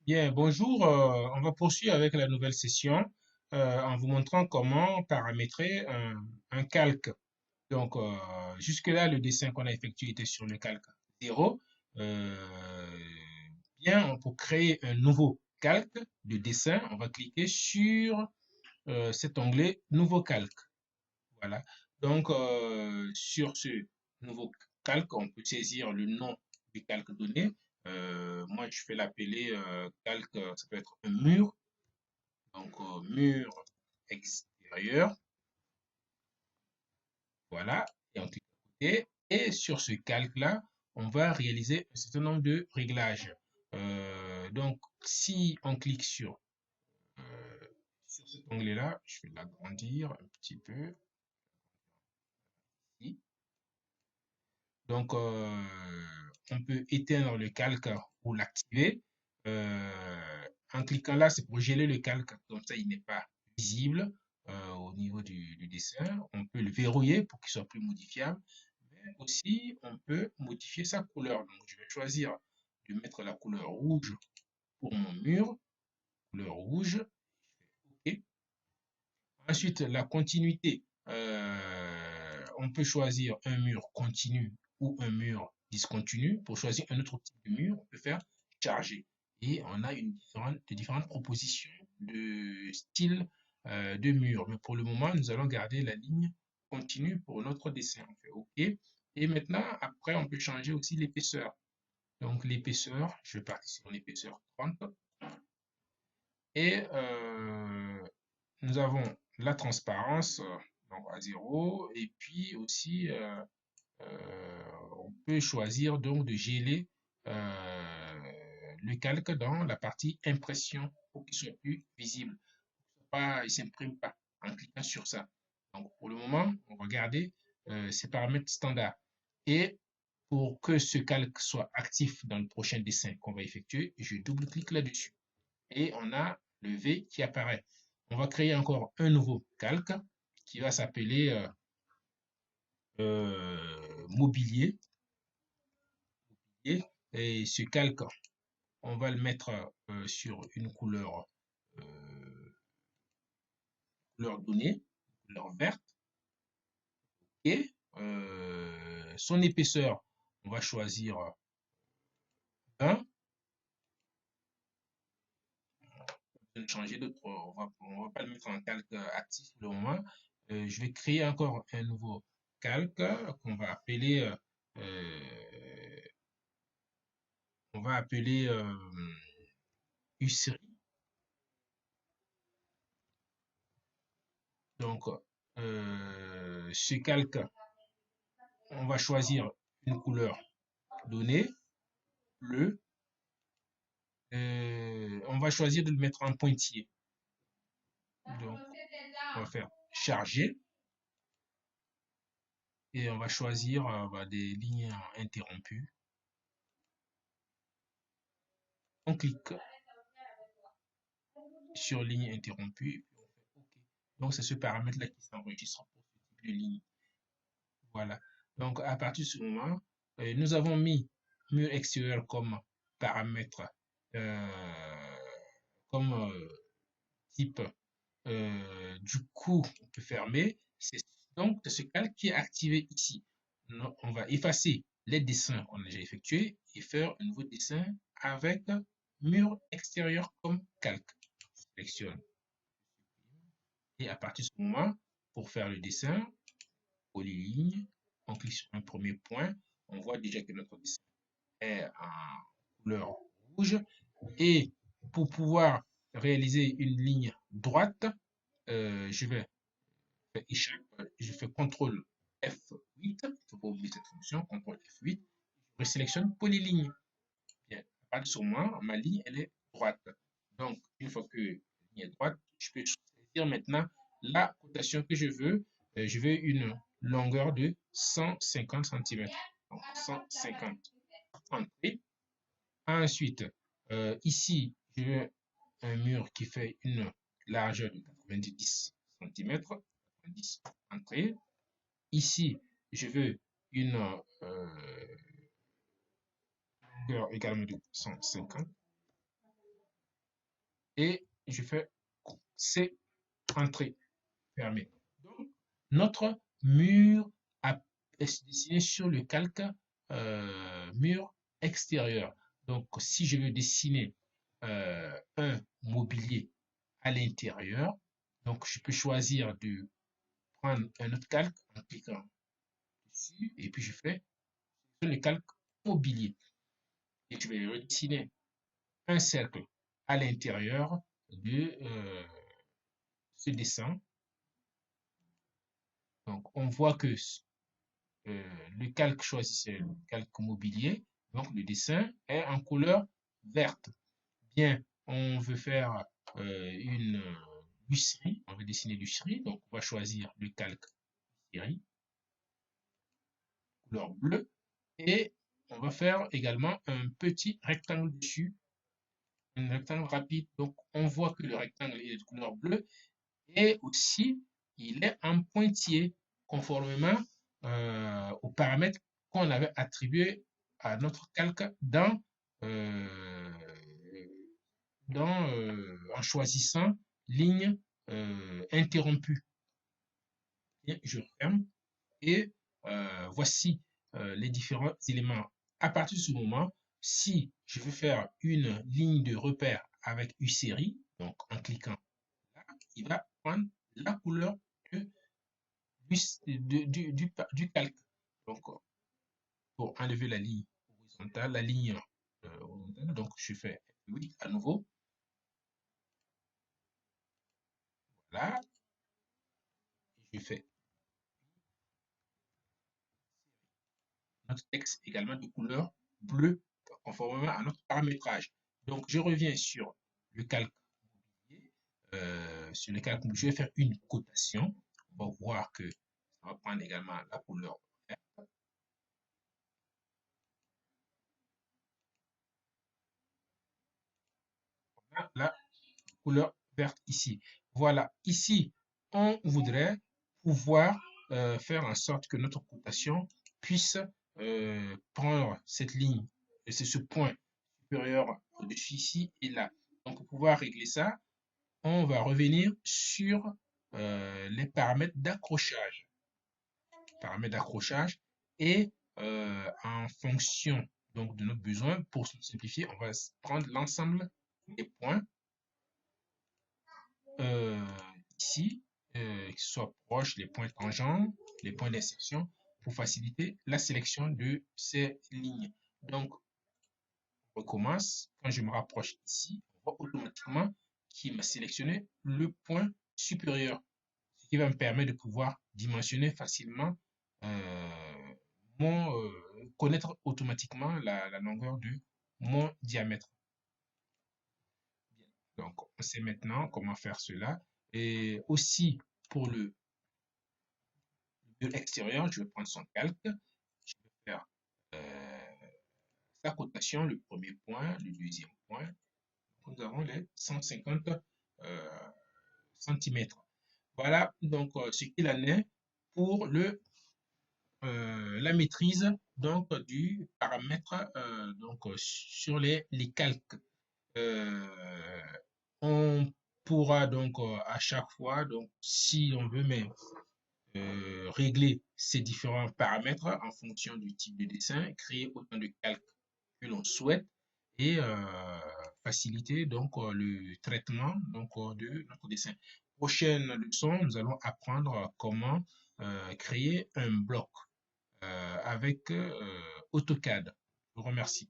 Bien, bonjour. On va poursuivre avec la nouvelle session en vous montrant comment paramétrer un calque. Donc, jusque-là, le dessin qu'on a effectué était sur le calque 0. Euh, Bien, pour créer un nouveau calque de dessin, on va cliquer sur cet onglet Nouveau calque. Voilà. Donc, sur ce nouveau calque, on peut saisir le nom du calque donné. Moi, je vais l'appeler calque, ça peut être un mur. Donc, mur extérieur. Voilà. Et on clique à côté. Et sur ce calque-là, on va réaliser un certain nombre de réglages. Donc, si on clique sur cet onglet-là, je vais l'agrandir un petit peu ici. Donc, on peut éteindre le calque ou l'activer. En cliquant là, c'est pour geler le calque, comme ça il n'est pas visible au niveau du dessin. On peut le verrouiller pour qu'il soit plus modifiable. Mais aussi, on peut modifier sa couleur. Donc, je vais choisir de mettre la couleur rouge pour mon mur. Couleur rouge. OK. Ensuite, la continuité. On peut choisir un mur continu ou un mur discontinu. Pour choisir un autre type de mur, on peut faire charger. Et on a de différentes propositions de style de mur. Mais pour le moment, nous allons garder la ligne continue pour notre dessin. On fait OK. Et maintenant, après, on peut changer aussi l'épaisseur. Donc, l'épaisseur, je vais partir sur l'épaisseur 30. Et nous avons la transparence donc à 0 et puis aussi on peut choisir donc de geler le calque dans la partie impression pour qu'il soit plus visible. Pas, il ne s'imprime pas en cliquant sur ça. Donc pour le moment, on va garder ces paramètres standards. Et pour que ce calque soit actif dans le prochain dessin qu'on va effectuer, je double-clique là-dessus et on a le V qui apparaît. On va créer encore un nouveau calque qui va s'appeler mobilier. Et ce calque, on va le mettre sur une euh, couleur donnée, couleur verte. Et son épaisseur, on va choisir 20. Changer d'autre, on va pas le mettre en calque actif pour le moment. Je vais créer encore un nouveau calque qu'on va appeler on va appeler Ussery. Donc, ce calque, on va choisir une couleur donnée, bleu. On va choisir de le mettre en pointillé. Donc, on va faire charger et on va choisir des lignes interrompues. On clique sur ligne interrompue et puis on fait OK. Donc, c'est ce paramètre-là qui s'enregistre pour ce type de ligne. Voilà. Donc, à partir de ce moment, nous avons mis mur extérieur comme paramètre, euh, comme type. Du coup, on peut fermer. C'est donc ce calque qui est activé ici. On va effacer les dessins qu'on a déjà effectués et faire un nouveau dessin avec mur extérieur comme calque. Sélectionne. Et à partir de ce moment, pour faire le dessin, polyligne, on clique sur un premier point. On voit déjà que notre dessin est en couleur rouge. Et pour pouvoir réaliser une ligne droite, je vais faire échappe, je fais CTRL F8, il ne faut pas oublier cette fonction, CTRL F8, je sélectionne polyligne. Bien, à partir de ce moment, ma ligne, elle est droite. Donc, une fois que la ligne est droite, je peux choisir maintenant la cotation que je veux. Je veux une longueur de 150 cm. Donc, 150 entrée. Ensuite, ici, je veux un mur qui fait une largeur de 90 cm. 90 entrée. Ici, je veux une longueur également de 150. et je fais C, entrée, fermée. Donc, notre mur est dessiné sur le calque mur extérieur. Donc, si je veux dessiner un mobilier à l'intérieur, donc je peux choisir de prendre un autre calque en cliquant dessus et puis je fais sur le calque mobilier. Et je vais redessiner un cercle à l'intérieur de ce dessin. Donc, on voit que le calque choisi, c'est le calque mobilier. Donc, le dessin est en couleur verte. Bien, on veut faire une lucerie. On veut dessiner lucerie. Donc, on va choisir le calque lucerie, couleur bleue. Et on va faire également un petit rectangle dessus. Un rectangle rapide. Donc, on voit que le rectangle est de couleur bleue. Et aussi, il est en pointillé, conformément aux paramètres qu'on avait attribués à notre calque euh, en choisissant ligne interrompue. Et je ferme et voici les différents éléments. À partir de ce moment, si je veux faire une ligne de repère avec U-série, donc en cliquant là, il va prendre la couleur de du calque. Donc, pour enlever la ligne horizontale, horizontale, donc je fais oui à nouveau. Là, je fais notre texte également de couleur bleue, conformément à notre paramétrage. Donc, je reviens sur le calque. Sur le calque, je vais faire une cotation. On va voir que ça va prendre également la couleur verte. La couleur verte ici. Voilà, ici, on voudrait pouvoir faire en sorte que notre cotation puisse prendre cette ligne, c'est ce point supérieur au-dessus ici et là. Donc, pour pouvoir régler ça, on va revenir sur les paramètres d'accrochage. Paramètres d'accrochage et en fonction donc de notre besoin, pour simplifier, on va prendre l'ensemble des points euh, ici, qui soient proches, les points tangents, les points d'insertion, pour faciliter la sélection de ces lignes. Donc, on recommence. Quand je me rapproche ici, on voit automatiquement qu'il m'a sélectionné le point supérieur, ce qui va me permettre de pouvoir dimensionner facilement connaître automatiquement la longueur de mon diamètre. Donc, on sait maintenant comment faire cela. Et aussi, pour le de l'extérieur, je vais prendre son calque. Je vais faire sa cotation, le premier point, le deuxième point. Nous avons les 150 centimètres. Voilà donc ce qu'il en est pour la maîtrise donc du paramètre sur les calques. Euh, on pourra donc à chaque fois, donc si on veut, mais régler ces différents paramètres en fonction du type de dessin, créer autant de calques que l'on souhaite et faciliter donc le traitement donc de notre dessin. Prochaine leçon, nous allons apprendre comment créer un bloc avec AutoCAD. Je vous remercie.